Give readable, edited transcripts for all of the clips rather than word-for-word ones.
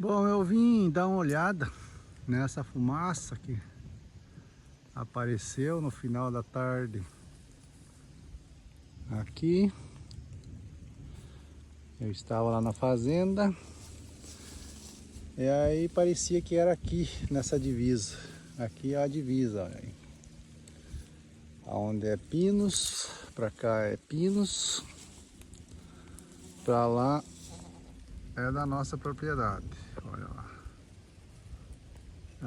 Bom, eu vim dar uma olhada nessa fumaça que apareceu no final da tarde aqui. Eu estava lá na fazenda e aí parecia que era aqui nessa divisa. Aqui é a divisa, olha aí. Onde é pinos, para cá é pinos, para lá é da nossa propriedade. Olha lá.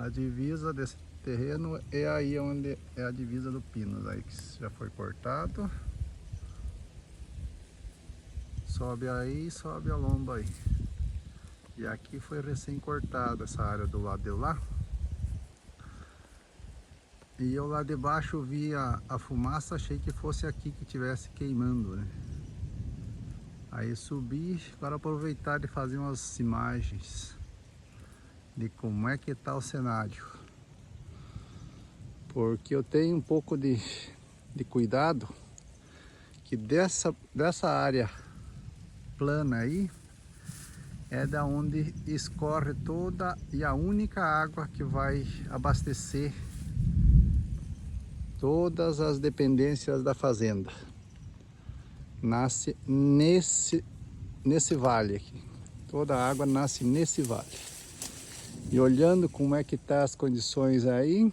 A divisa desse terreno é aí onde é a divisa do pinos, aí que já foi cortado. Sobe aí, sobe a lomba aí. E aqui foi recém cortado essa área do lado de lá. E eu lá de baixo vi a fumaça, achei que fosse aqui que estivesse queimando, né? Aí subi para aproveitar de fazer umas imagens de como é que está o cenário. Porque eu tenho um pouco de cuidado que dessa área plana aí é da onde escorre toda e a única água que vai abastecer todas as dependências da fazenda. Nasce nesse vale aqui. Toda a água nasce nesse vale. E olhando como é que tá as condições aí,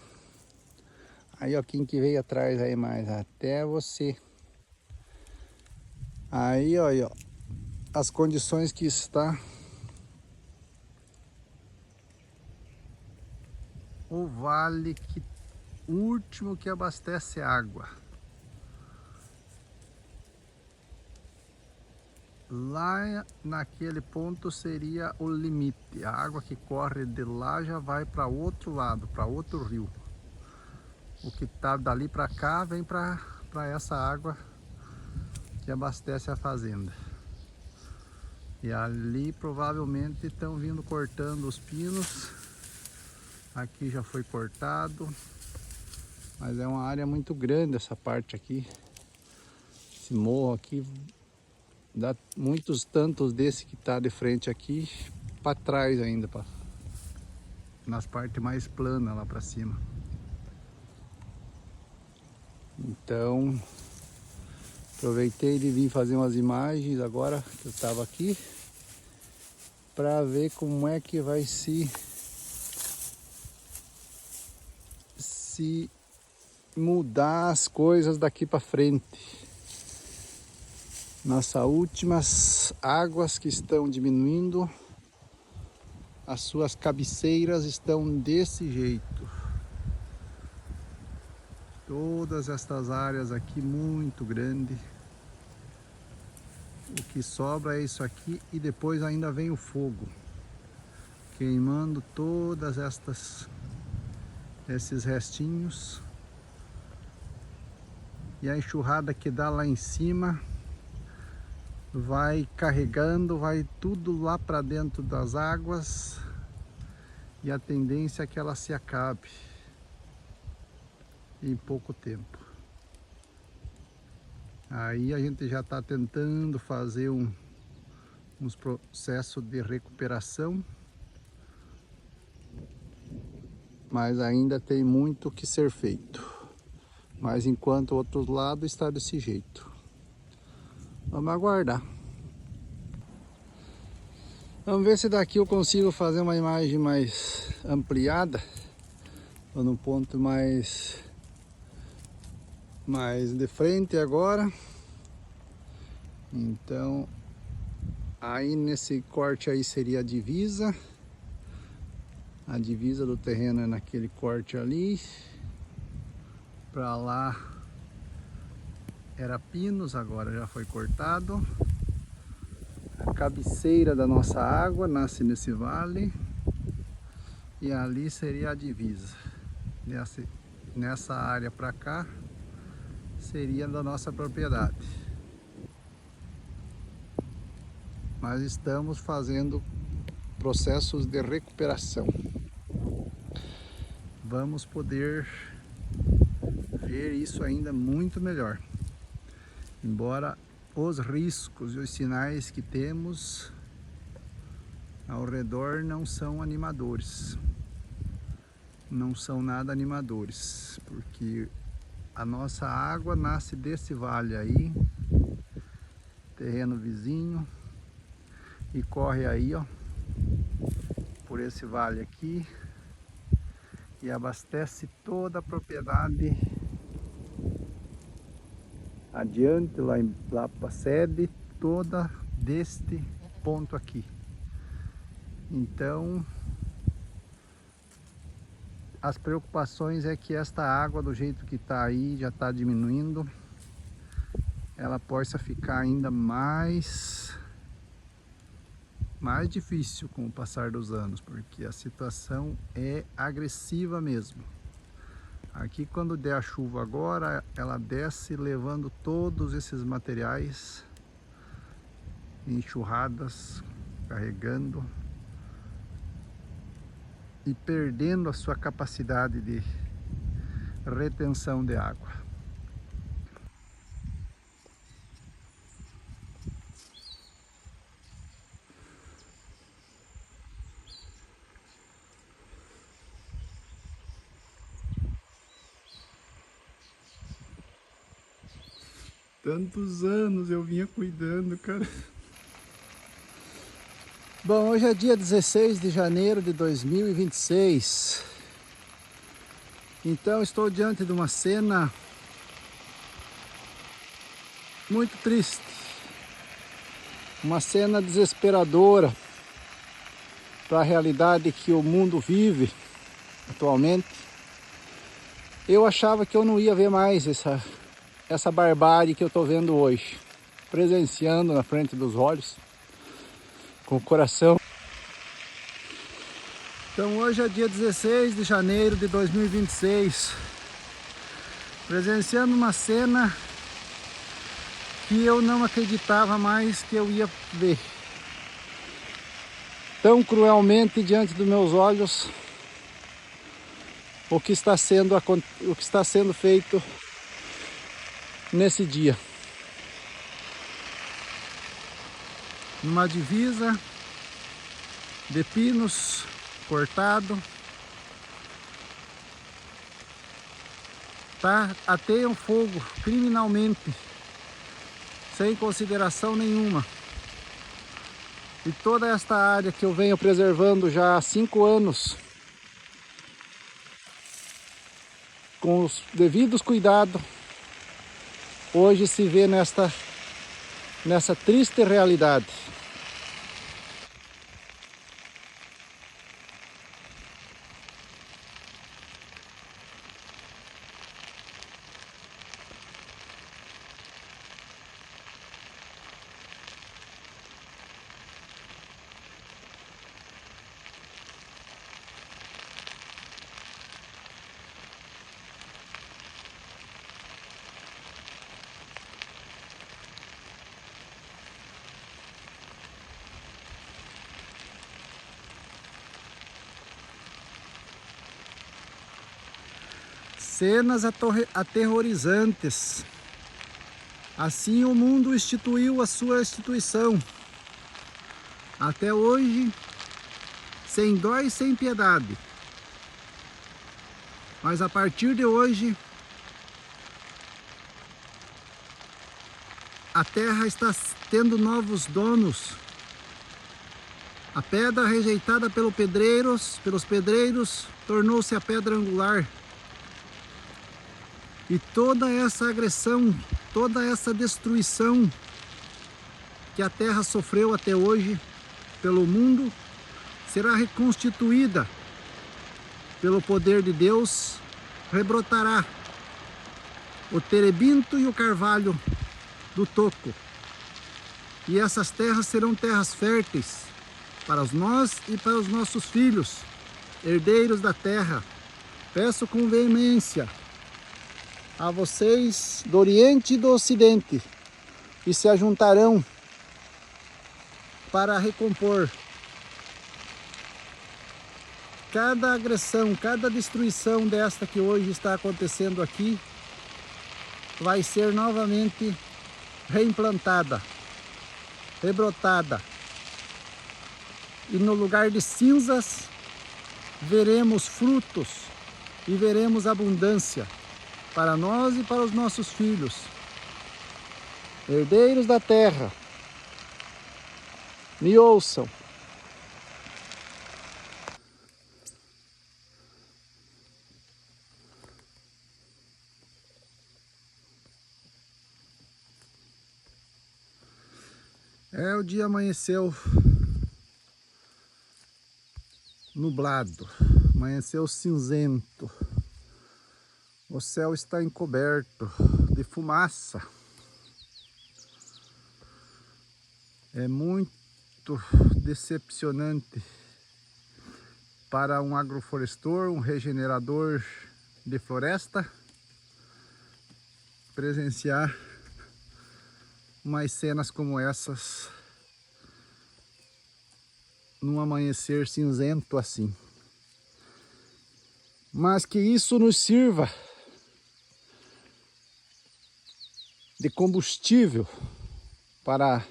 ó, quem que veio atrás aí mais, até você. Aí, ó, as condições que está o vale que último que abastece água. Lá naquele ponto seria o limite. A água que corre de lá já vai para outro lado, para outro rio. O que está dali para cá vem para essa água que abastece a fazenda. E ali provavelmente estão vindo cortando os pinos. Aqui já foi cortado. Mas é uma área muito grande essa parte aqui. Esse morro aqui dá muitos tantos desse que está de frente aqui para trás ainda, nas partes mais planas lá para cima. Então aproveitei de vir fazer umas imagens agora que eu estava aqui para ver como é que vai se mudar as coisas daqui para frente. Nossas últimas águas que estão diminuindo, as suas cabeceiras estão desse jeito. Todas estas áreas aqui muito grande. O que sobra é isso aqui e depois ainda vem o fogo queimando todas esses restinhos. E a enxurrada que dá lá em cima vai carregando, vai tudo lá para dentro das águas e a tendência é que ela se acabe em pouco tempo. Aí a gente já está tentando fazer uns processos de recuperação, mas ainda tem muito que ser feito. Mas enquanto o outro lado está desse jeito. Vamos aguardar. Vamos ver se daqui eu consigo fazer uma imagem mais ampliada. Estou num ponto mais de frente agora. Então, aí nesse corte aí seria a divisa. A divisa do terreno é naquele corte ali. Para lá era pinos, agora já foi cortado. A cabeceira da nossa água nasce nesse vale. E ali seria a divisa. Nessa área para cá seria da nossa propriedade. Mas estamos fazendo processos de recuperação. Vamos poder ver isso ainda muito melhor. Embora os riscos e os sinais que temos ao redor não são animadores. Não são nada animadores, porque a nossa água nasce desse vale aí, terreno vizinho, e corre aí, ó, por esse vale aqui, e abastece toda a propriedade adiante, lá para a sede, toda deste ponto aqui. Então, as preocupações é que esta água, do jeito que está aí, já está diminuindo. Ela possa ficar ainda mais difícil com o passar dos anos, porque a situação é agressiva mesmo. Aqui, quando der a chuva agora, ela desce levando todos esses materiais, enxurradas, carregando e perdendo a sua capacidade de retenção de água. Tantos anos eu vinha cuidando, cara. Bom, hoje é dia 16 de janeiro de 2026. Então estou diante de uma cena muito triste. Uma cena desesperadora para a realidade que o mundo vive atualmente. Eu achava que eu não ia ver mais essa barbárie que eu estou vendo hoje, presenciando na frente dos olhos, com o coração. Então hoje é dia 16 de janeiro de 2026, presenciando uma cena que eu não acreditava mais que eu ia ver. Tão cruelmente diante dos meus olhos o que está sendo feito nesse dia. Numa divisa de pinos cortado, ateiam fogo criminalmente, sem consideração nenhuma. E toda esta área que eu venho preservando já há 5 anos, com os devidos cuidados, hoje se vê nessa triste realidade. Cenas aterrorizantes. Assim o mundo instituiu a sua instituição. Até hoje, sem dó e sem piedade. Mas a partir de hoje, a terra está tendo novos donos. A pedra rejeitada pelos pedreiros, tornou-se a pedra angular. E toda essa agressão, toda essa destruição que a terra sofreu até hoje pelo mundo, será reconstituída pelo poder de Deus. Rebrotará o terebinto e o carvalho do toco. E essas terras serão terras férteis para nós e para os nossos filhos, herdeiros da terra. Peço com veemência a vocês do Oriente e do Ocidente, que se ajuntarão para recompor cada agressão, cada destruição desta que hoje está acontecendo aqui, vai ser novamente reimplantada, rebrotada. e no lugar de cinzas veremos frutos e veremos abundância para nós e para os nossos filhos, herdeiros da terra. Me ouçam. O dia amanheceu nublado, amanheceu cinzento. O céu está encoberto de fumaça. É muito decepcionante para um agroflorestor, um regenerador de floresta, presenciar umas cenas como essas num amanhecer cinzento assim. Mas que isso nos sirva de combustível para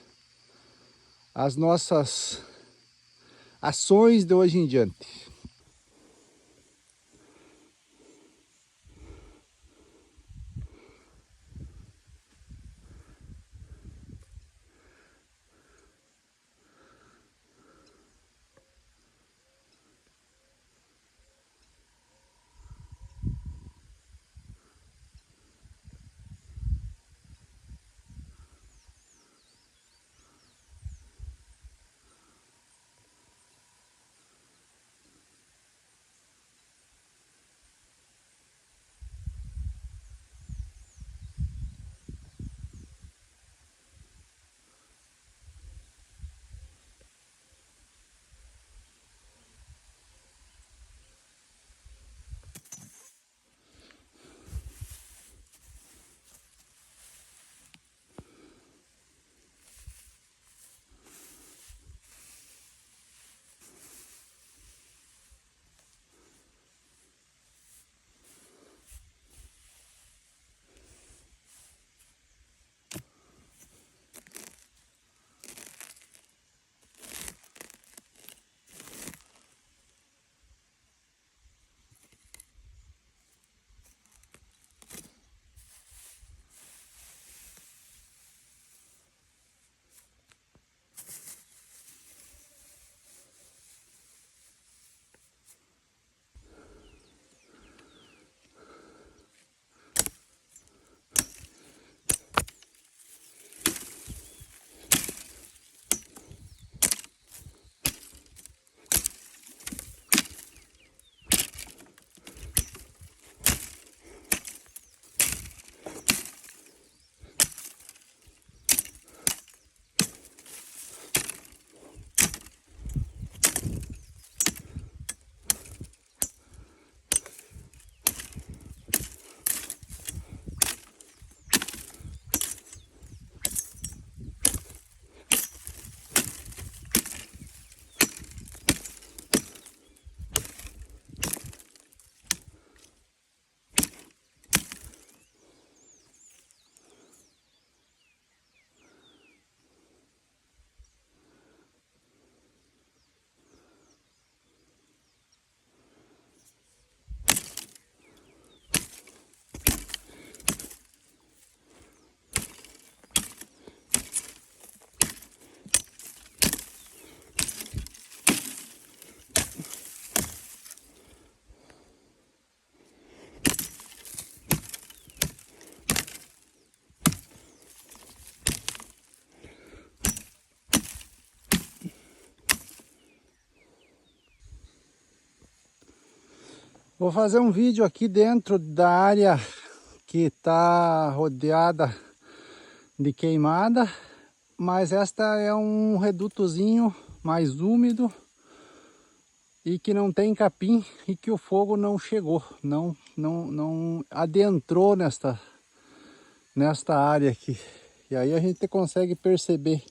as nossas ações de hoje em diante. Vou fazer um vídeo aqui dentro da área que está rodeada de queimada, mas esta é um redutozinho mais úmido e que não tem capim e que o fogo não chegou, não adentrou nesta área aqui. E aí a gente consegue perceber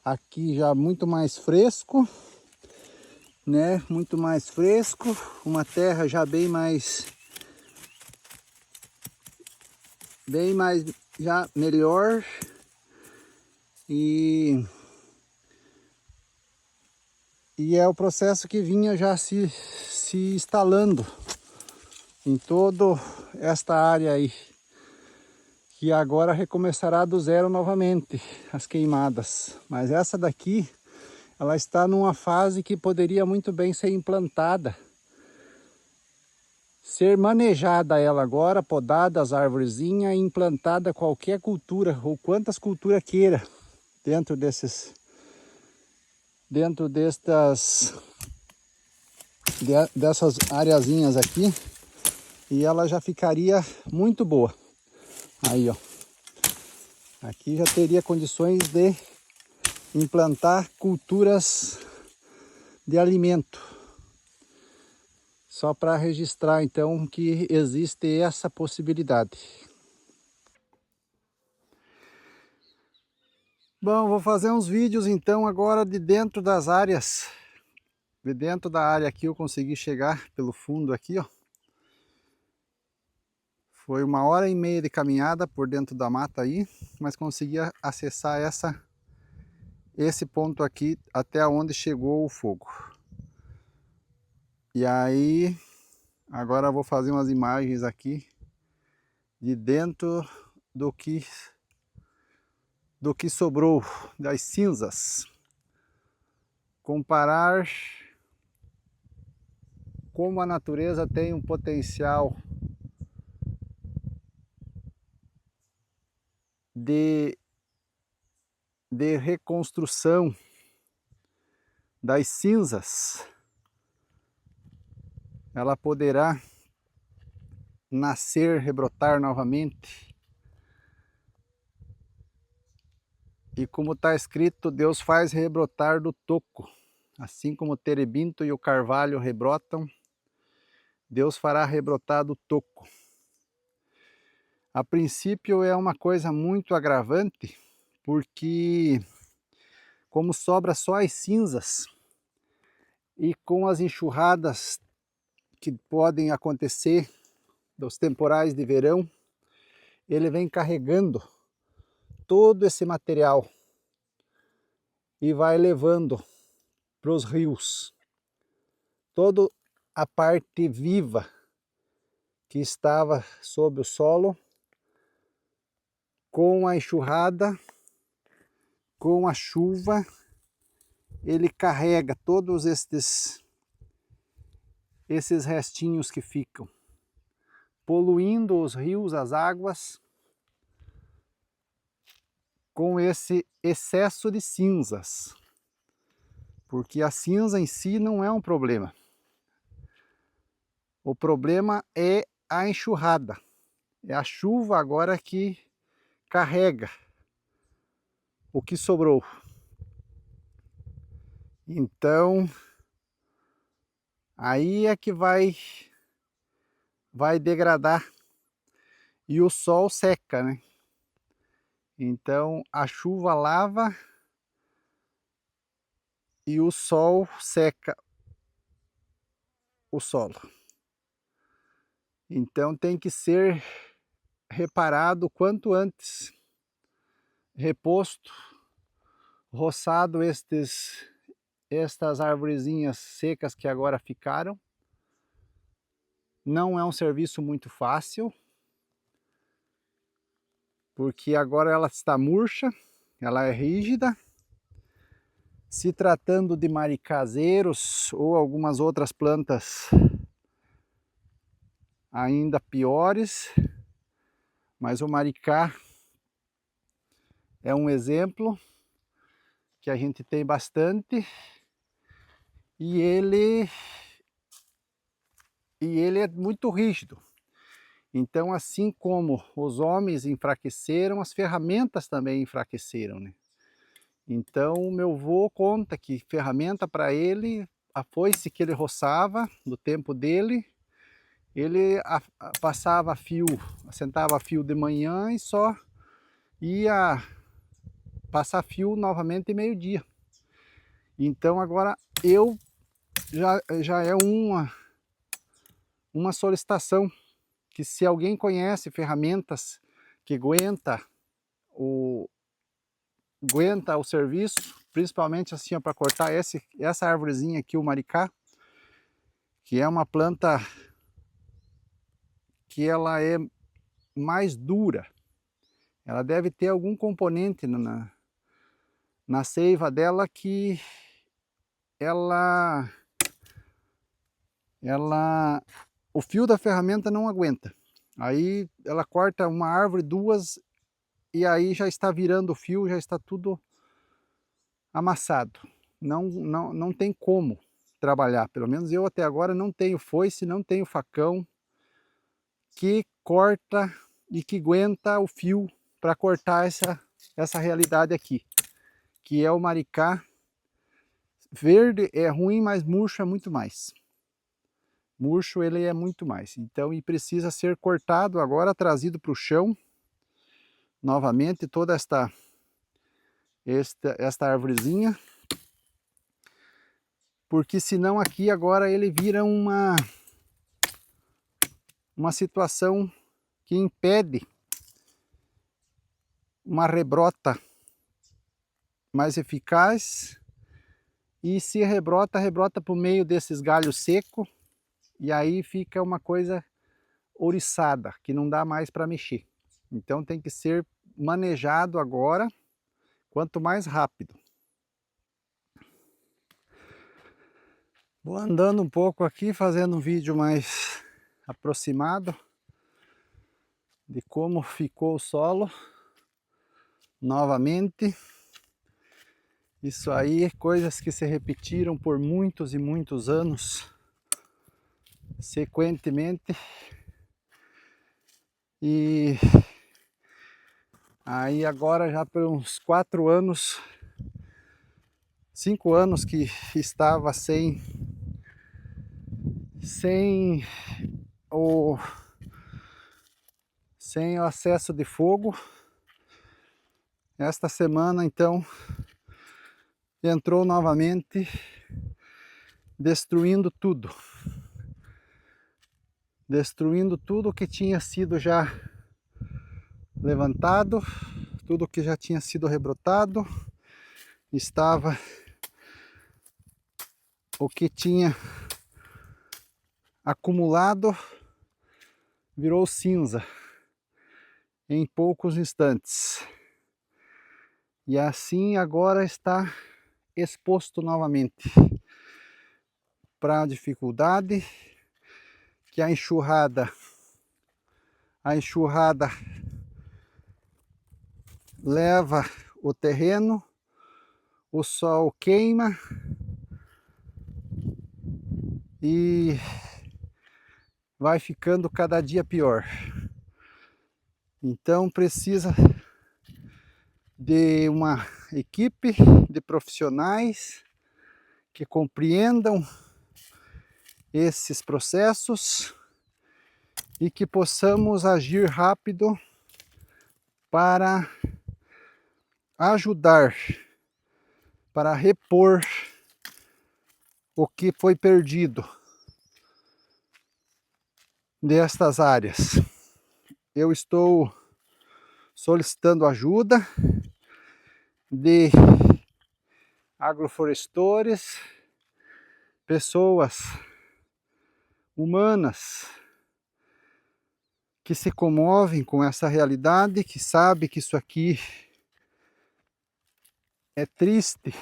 aqui já muito mais fresco, né? Muito mais fresco, uma terra já bem mais já melhor e E é o processo que vinha já se instalando em toda esta área aí, que agora recomeçará do zero novamente as queimadas. Mas essa daqui, ela está numa fase que poderia muito bem ser implantada, ser manejada ela agora, podada as arvorezinhas e implantada qualquer cultura ou quantas culturas queira dentro dessas areazinhas aqui, e ela já ficaria muito boa. Aí, ó, aqui já teria condições de implantar culturas de alimento. Só para registrar então que existe essa possibilidade. Bom, vou fazer uns vídeos então agora de dentro das áreas. De dentro da área aqui eu consegui chegar pelo fundo aqui, ó. Foi 1h30 de caminhada por dentro da mata aí, mas consegui acessar esse ponto aqui até onde chegou o fogo. E aí, agora eu vou fazer umas imagens aqui de dentro do que sobrou das cinzas. Comparar como a natureza tem um potencial de reconstrução das cinzas. Ela poderá nascer, rebrotar novamente. E como está escrito, Deus faz rebrotar do toco. Assim como o terebinto e o carvalho rebrotam, Deus fará rebrotar do toco. A princípio é uma coisa muito agravante, porque como sobra só as cinzas, e com as enxurradas que podem acontecer dos temporais de verão, ele vem carregando todo esse material e vai levando para os rios toda a parte viva que estava sob o solo. Com a enxurrada, com a chuva, ele carrega todos esses restinhos que ficam, poluindo os rios, as águas, com esse excesso de cinzas. Porque a cinza em si não é um problema. O problema é a enxurrada. É a chuva agora que carrega o que sobrou. Então, aí é que vai degradar. E o sol seca, né? Então, a chuva lava e o sol seca o solo. Então, tem que ser reparado quanto antes, reposto, roçado estas arvorezinhas secas que agora ficaram. Não é um serviço muito fácil, porque agora ela está murcha, ela é rígida. Se tratando de maricazeiros ou algumas outras plantas ainda piores, mas o maricá é um exemplo que a gente tem bastante, e ele é muito rígido. Então, assim como os homens enfraqueceram, as ferramentas também enfraqueceram, né? Então, o meu avô conta que ferramenta para ele, a foice que ele roçava no tempo dele, ele passava fio, assentava fio de manhã e só ia passar fio novamente meio-dia. Então agora já é uma solicitação que, se alguém conhece ferramentas que aguenta o serviço, principalmente assim para cortar essa árvorezinha aqui, o maricá, que é uma planta que ela é mais dura. Ela deve ter algum componente na seiva dela que o fio da ferramenta não aguenta. Aí ela corta uma árvore, duas, e aí já está virando o fio, já está tudo amassado. Não tem como trabalhar. Pelo menos eu até agora não tenho foice, não tenho facão que corta e que aguenta o fio para cortar essa realidade aqui, que é o maricá. Verde é ruim, mas murcho é muito mais. Murcho ele é muito mais. Então, e precisa ser cortado agora, trazido para o chão. Novamente toda esta arvorezinha. Porque senão aqui agora ele vira uma situação que impede uma rebrota mais eficaz. E se rebrota por meio desses galhos secos. E aí fica uma coisa ouriçada, que não dá mais para mexer. Então tem que ser manejado agora, quanto mais rápido. Vou andando um pouco aqui, fazendo um vídeo mais aproximado de como ficou o solo. Novamente, isso aí, coisas que se repetiram por muitos e muitos anos, sequentemente. E aí agora já por uns 4 anos, 5 anos que estava sem o acesso de fogo. Esta semana então entrou novamente, destruindo tudo que tinha sido já levantado, tudo que já tinha sido rebrotado. Estava o que tinha acumulado, virou cinza em poucos instantes. E assim agora está exposto novamente para a dificuldade que a enxurrada leva o terreno, o sol queima e vai ficando cada dia pior. Então precisa de uma equipe de profissionais que compreendam esses processos e que possamos agir rápido para ajudar, para repor o que foi perdido destas áreas. Eu estou solicitando ajuda de agroflorestores, pessoas humanas que se comovem com essa realidade, que sabem que isso aqui é triste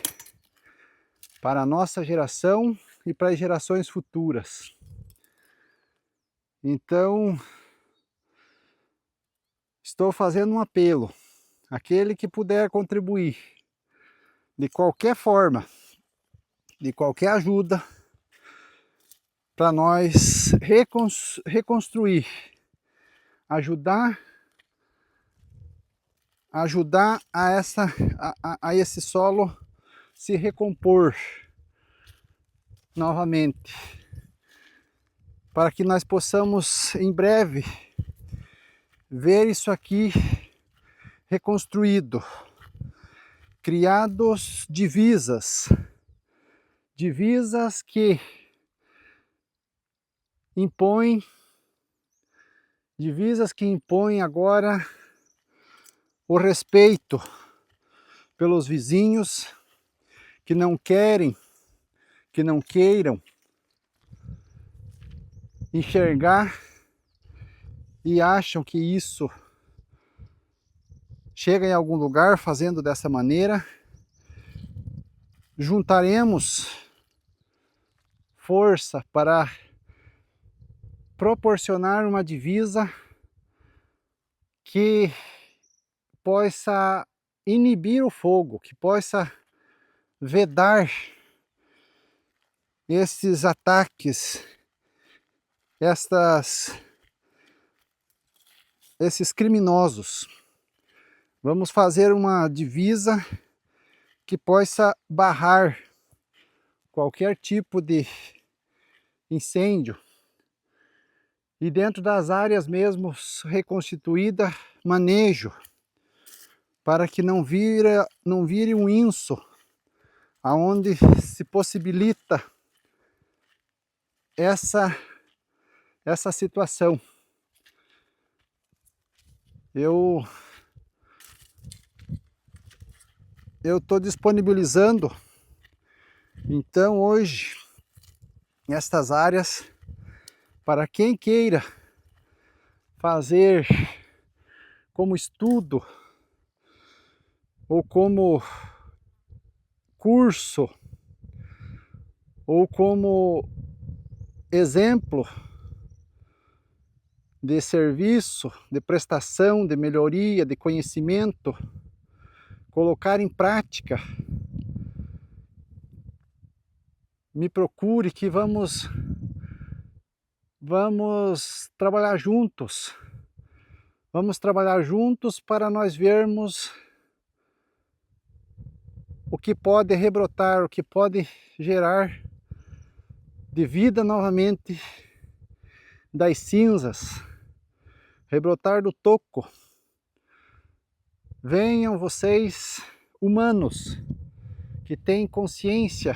para a nossa geração e para as gerações futuras. Então, estou fazendo um apelo. Aquele que puder contribuir de qualquer forma, de qualquer ajuda, para nós reconstruir, ajudar a esse solo se recompor novamente, para que nós possamos em breve ver isso aqui reconstruído, criados divisas que impõem agora o respeito pelos vizinhos, que não querem, que não queiram enxergar e acham que isso chega em algum lugar fazendo dessa maneira, juntaremos força para proporcionar uma divisa que possa inibir o fogo, que possa vedar esses ataques, esses criminosos. Vamos fazer uma divisa que possa barrar qualquer tipo de incêndio e dentro das áreas mesmo reconstituída, manejo, para que não vire um inso, aonde se possibilita essa situação. Eu estou disponibilizando, então, hoje, estas áreas, para quem queira fazer como estudo ou como curso ou como exemplo de serviço, de prestação, de melhoria, de conhecimento, colocar em prática, me procure que vamos trabalhar juntos. Vamos trabalhar juntos para nós vermos o que pode rebrotar, o que pode gerar de vida novamente das cinzas, rebrotar do toco. Venham vocês, humanos, que têm consciência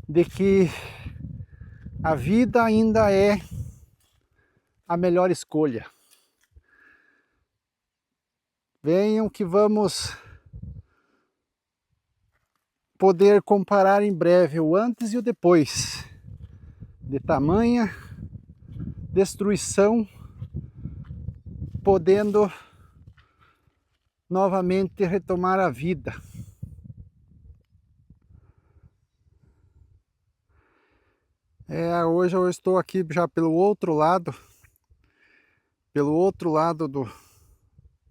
de que a vida ainda é a melhor escolha. Venham que vamos poder comparar em breve o antes e o depois de tamanha destruição, podendo novamente retomar a vida. Hoje eu estou aqui já pelo outro lado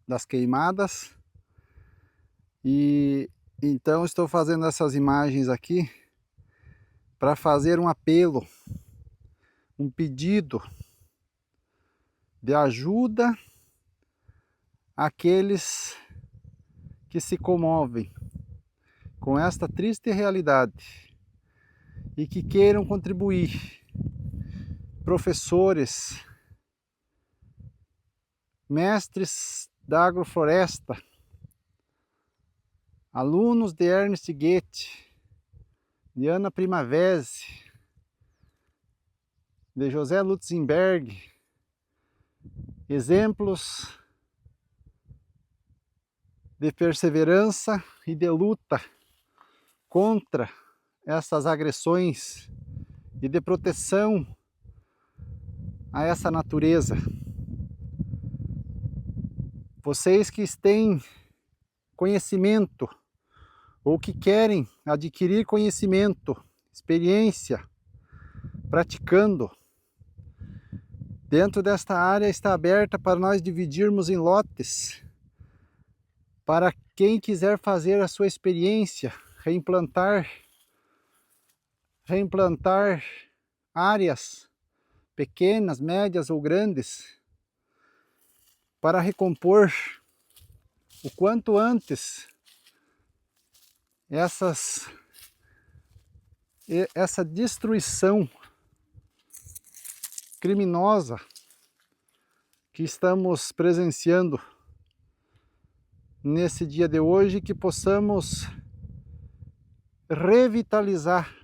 das queimadas, e então estou fazendo essas imagens aqui para fazer um apelo, um pedido de ajuda àqueles que se comovem com esta triste realidade e que queiram contribuir. Professores, mestres da agrofloresta, alunos de Ernest Goethe, de Ana Primavesi, de José Lutzenberg, exemplos de perseverança e de luta contra essas agressões e de proteção a essa natureza. Vocês que têm conhecimento ou que querem adquirir conhecimento, experiência, praticando, dentro desta área está aberta para nós dividirmos em lotes, para quem quiser fazer a sua experiência, reimplantar áreas pequenas, médias ou grandes, para recompor o quanto antes essa destruição criminosa que estamos presenciando nesse dia de hoje, que possamos revitalizar,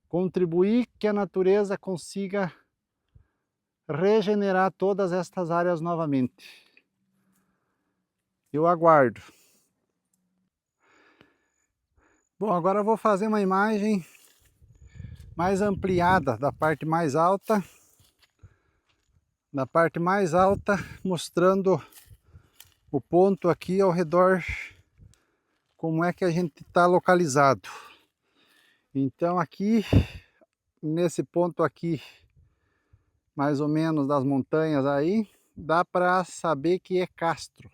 contribuir que a natureza consiga regenerar todas estas áreas novamente. Eu aguardo. Bom, agora eu vou fazer uma imagem mais ampliada da parte mais alta. Da parte mais alta, mostrando o ponto aqui ao redor, como é que a gente está localizado. Então aqui, nesse ponto aqui, mais ou menos das montanhas aí, dá para saber que é Castro.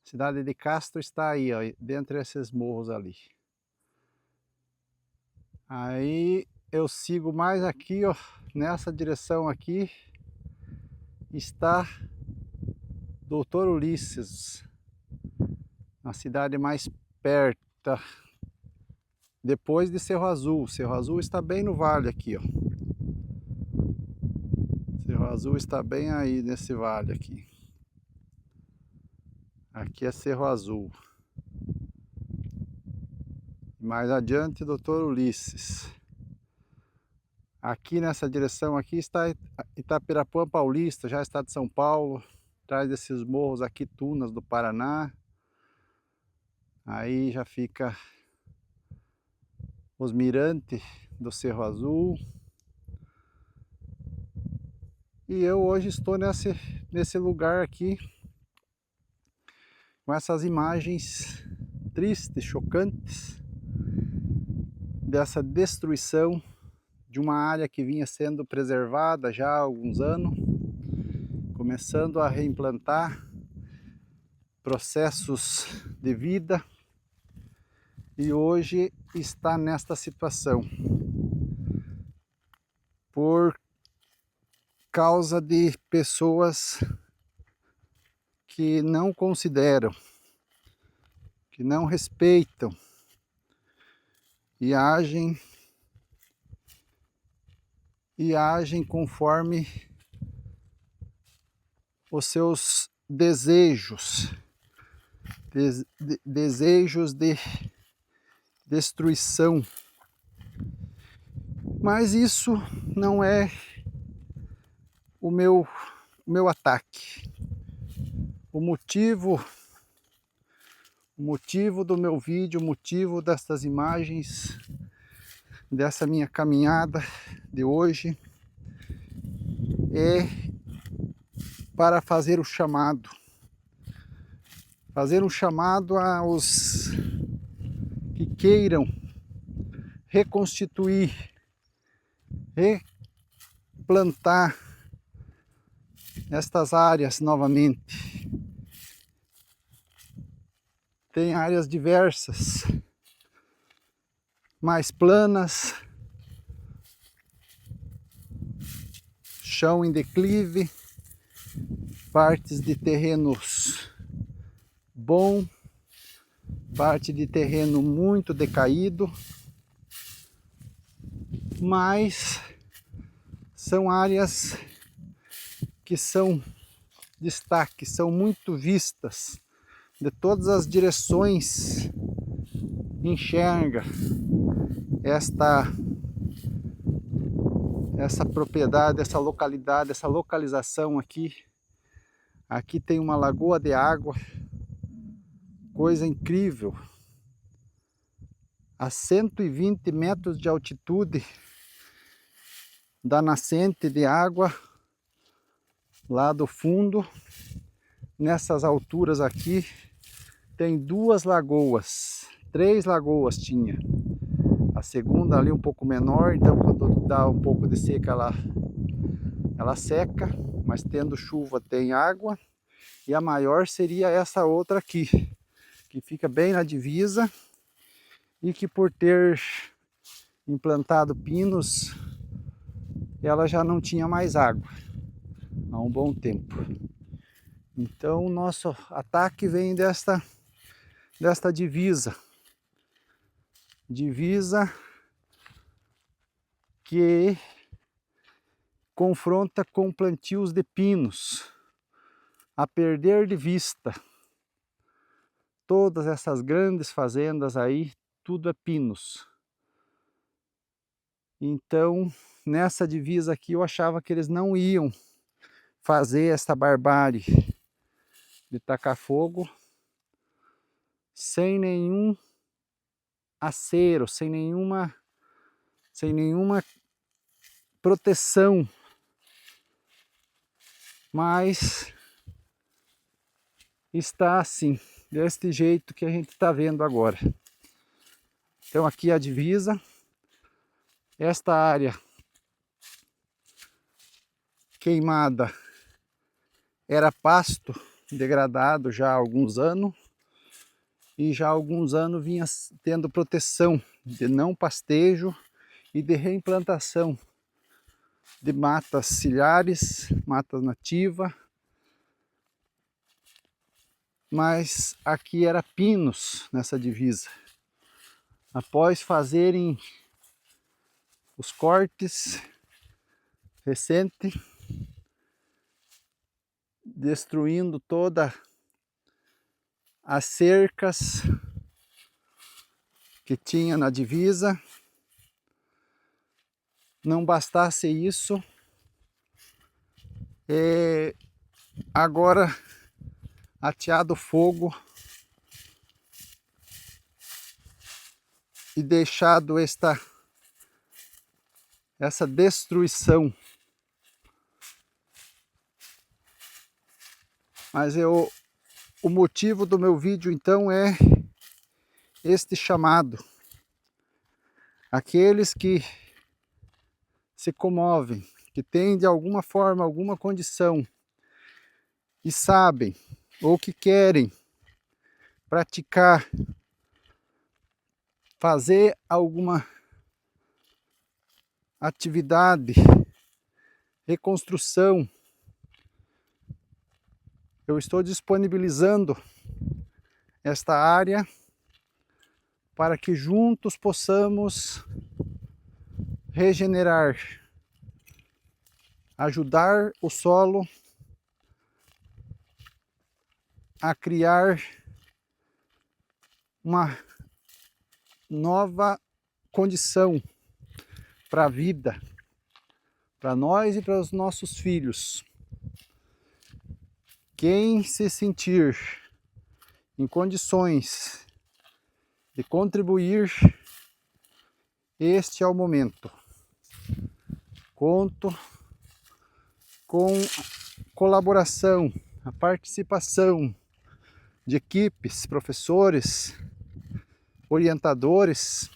A cidade de Castro está aí, ó, dentre esses morros ali. Aí eu sigo mais aqui, ó, nessa direção aqui, está Doutor Ulisses, a cidade mais perto, depois de Cerro Azul. Cerro Azul está bem no vale aqui, ó. Cerro Azul está bem aí nesse vale aqui. Aqui é Cerro Azul. Mais adiante, Doutor Ulisses. Aqui nessa direção aqui está Itapirapuã Paulista, já está de São Paulo. Atrás desses morros aqui, Tunas do Paraná. Aí já fica os mirantes do Cerro Azul. E eu hoje estou nesse lugar aqui, com essas imagens tristes, chocantes, dessa destruição de uma área que vinha sendo preservada já há alguns anos, começando a reimplantar processos de vida, e hoje está nesta situação por causa de pessoas que não consideram, que não respeitam e agem conforme os seus desejos, desejos de destruição. Mas isso não é o meu ataque. O motivo do meu vídeo, o motivo destas imagens, dessa minha caminhada de hoje, é para fazer o chamado. Fazer um chamado aos que queiram reconstituir, replantar estas áreas novamente. Tem áreas diversas, mais planas, chão em declive, partes de terrenos bom, parte de terreno muito decaído, mas são áreas que são destaque, são muito vistas, de todas as direções enxerga essa propriedade, essa localidade, essa localização aqui. Aqui tem uma lagoa de água, coisa incrível, a 120 metros de altitude da nascente de água lá do fundo. Nessas alturas aqui tem duas lagoas, 3 lagoas tinha. A segunda ali um pouco menor, então quando dá um pouco de seca ela seca, mas tendo chuva tem água. E a maior seria essa outra aqui, que fica bem na divisa e que, por ter implantado pinos, ela já não tinha mais água há um bom tempo. Então o nosso ataque vem desta divisa que confronta com plantios de pinos, a perder de vista. Todas essas grandes fazendas aí, tudo é pinos. Então, nessa divisa aqui, eu achava que eles não iam fazer essa barbárie de tacar fogo sem nenhum acero, sem nenhuma proteção, mas está assim, deste jeito que a gente está vendo agora. Então aqui a divisa, esta área queimada era pasto degradado já há alguns anos, e já há alguns anos vinha tendo proteção de não pastejo e de reimplantação de matas ciliares, matas nativas, mas aqui era pinos nessa divisa. Após fazerem os cortes recentes, destruindo toda as cercas que tinha na divisa, não bastasse isso, agora ateado fogo e deixado essa destruição. Mas o motivo do meu vídeo então é este chamado. Aqueles que se comovem, que têm de alguma forma, alguma condição, e sabem ou que querem praticar, fazer alguma atividade, reconstrução, eu estou disponibilizando esta área para que juntos possamos regenerar, ajudar o solo a criar uma nova condição para a vida, para nós e para os nossos filhos. Quem se sentir em condições de contribuir, este é o momento. Conto com a colaboração, a participação de equipes, professores, orientadores,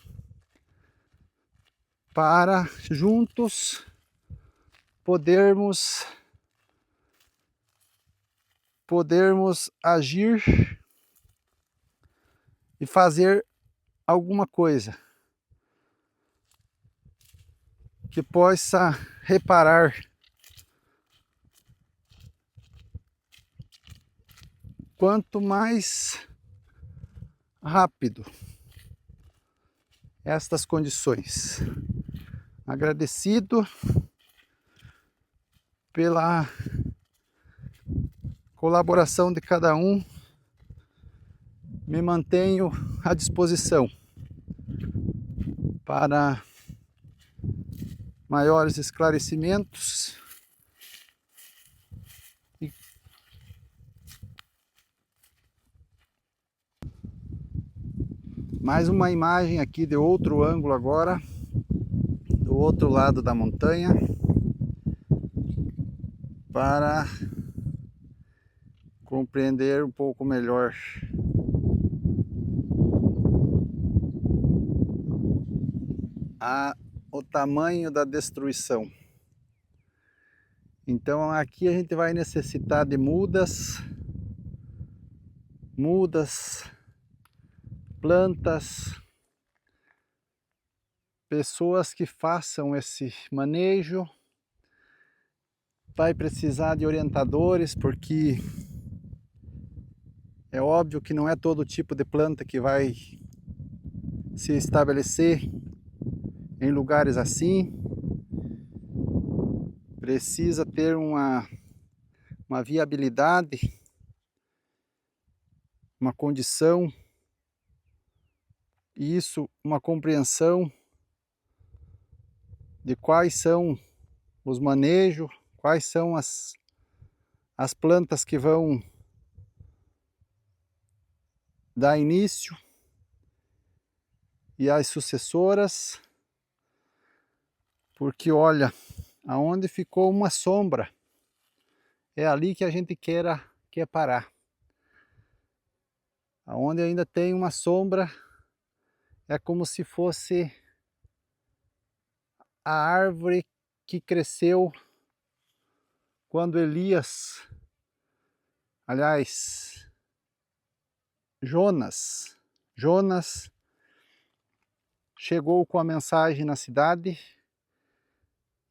para juntos podermos agir e fazer alguma coisa que possa reparar quanto mais rápido estas condições. Agradecido pela colaboração de cada um, me mantenho à disposição para maiores esclarecimentos e mais uma imagem aqui de outro ângulo agora, do outro lado da montanha, para compreender um pouco melhor o tamanho da destruição. Então aqui a gente vai necessitar de mudas, plantas, pessoas que façam esse manejo. Vai precisar de orientadores, porque é óbvio que não é todo tipo de planta que vai se estabelecer em lugares assim. Precisa ter uma viabilidade, uma condição, e isso, uma compreensão de quais são os manejos, quais são as plantas que vão dar início, e as sucessoras, porque olha, aonde ficou uma sombra, é ali que a gente quer parar. Aonde ainda tem uma sombra, é como se fosse a árvore que cresceu quando Elias, aliás, Jonas chegou com a mensagem na cidade,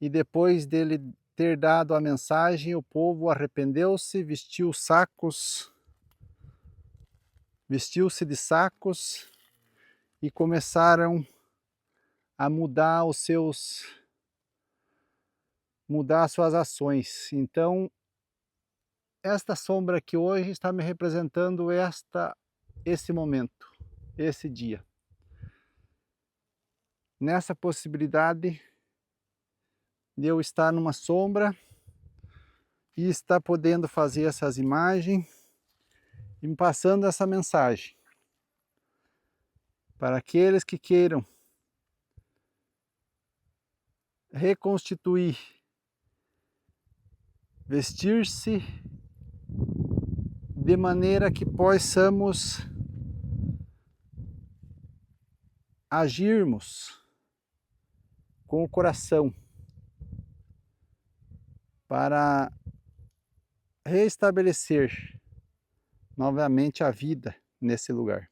e depois dele ter dado a mensagem, o povo arrependeu-se, vestiu-se de sacos e começaram a mudar suas ações. Então, esta sombra aqui hoje está me representando esse momento, esse dia. Nessa possibilidade de eu estar numa sombra e estar podendo fazer essas imagens e me passando essa mensagem para aqueles que queiram reconstituir, vestir-se de maneira que possamos agirmos com o coração para restabelecer novamente a vida nesse lugar.